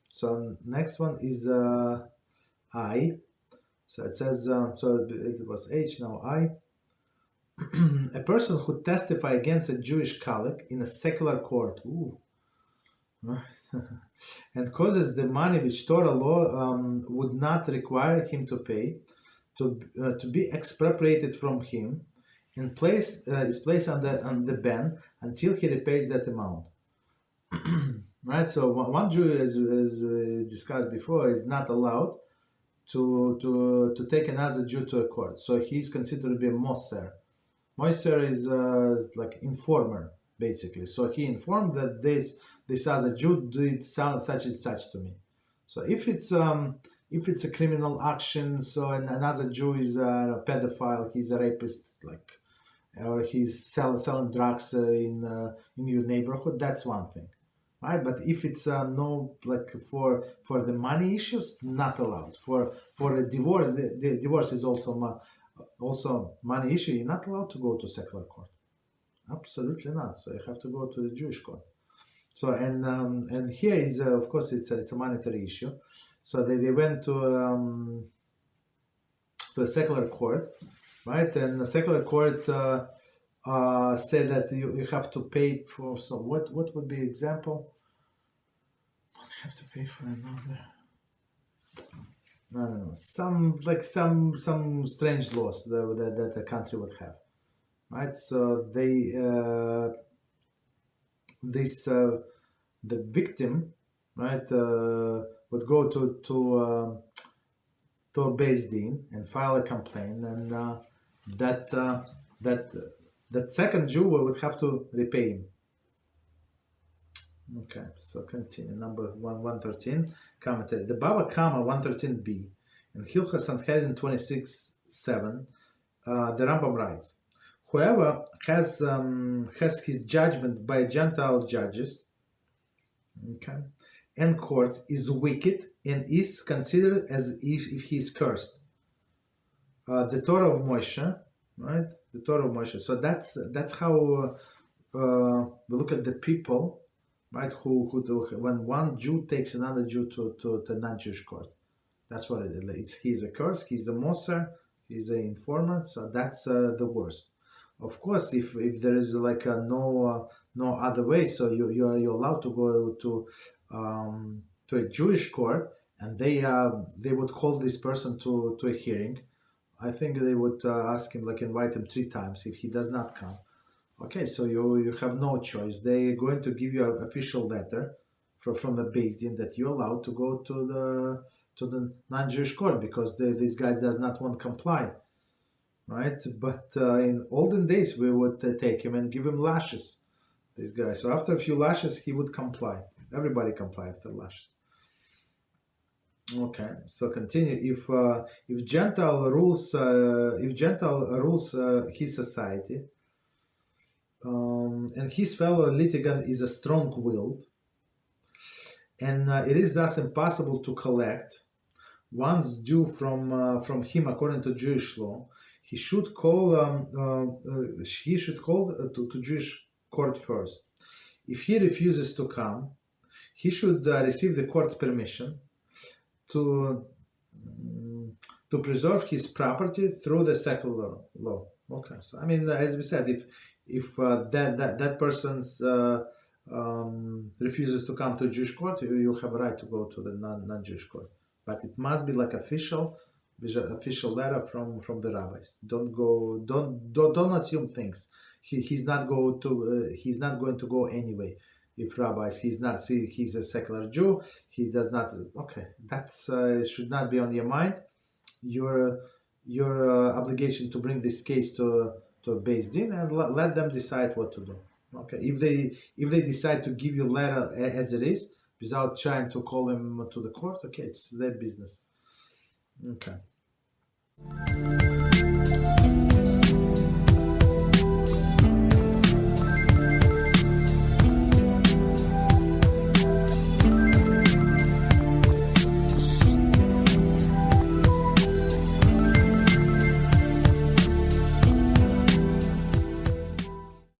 So next one is I. So it says, so it was H, now I. A person who testify against a Jewish colleague in a secular court, and causes the money which Torah law would not require him to pay, to be expropriated from him, and is placed on the ban until he repays that amount. Right. So one Jew, as discussed before, is not allowed to take another Jew to a court. So he's considered to be a moser. Moser is like informer, basically. So he informed that this other Jew did such and such to me. So if it's a criminal action, so another Jew is a pedophile, he's a rapist, like, or he's selling drugs in your neighborhood, that's one thing, right? But if it's no, like for the money issues, not allowed. For a divorce, the divorce is also money issue. You're not allowed to go to secular court, absolutely not. So you have to go to the Jewish court. So and here is of course it's a monetary issue. So they went to a secular court, right? And the secular court said that you have to pay for. So what would be example? What you have to pay for another? I don't know. Some strange laws that the country would have, right? So they the victim, right, would go to a Beis Din and file a complaint, and that second Jew would have to repay him. Okay, so continue. Number 113, commentary. The Baba Kama 113b and Hilchot Sanhedrin 26:7, the Rambam writes, whoever has his judgment by Gentile judges, okay, and courts is wicked and is considered as if he is cursed. The Torah of Moshe, right? The Torah of Moshe. So that's how we look at the people, right? Who do, when one Jew takes another Jew to non-Jewish court, that's what it is. He's a curse. He's a moser. He's an informer. So that's the worst. Of course, if there is like no other way, so you're allowed to go to a Jewish court, and they would call this person to a hearing. I think they would ask him, like invite him 3 times. If he does not come, okay, so you have no choice. They're going to give you an official letter from the Beis Din that you're allowed to go to the non-Jewish court, because this guy does not want to comply, right? But in olden days, we would take him and give him lashes, this guy. So after a few lashes, he would comply. Everybody comply after lashes. Okay, so continue. If Gentile rules his society, and his fellow litigant is a strong-willed, and it is thus impossible to collect one's due from him according to Jewish law, he should call to Jewish court first. If he refuses to come, he should receive the court permission to preserve his property through the secular law. Okay, so I mean, as we said, if that person's refuses to come to Jewish court, you have a right to go to the non-Jewish court, but it must be like official letter from the rabbis. Don't assume things. He's not going to go anyway. If rabbis, he's a secular Jew, he does not. Okay, that's should not be on your mind. Your obligation to bring this case to a Beis Din and let them decide what to do. Okay, if they decide to give you letter as it is without trying to call him to the court, okay, it's their business. Okay.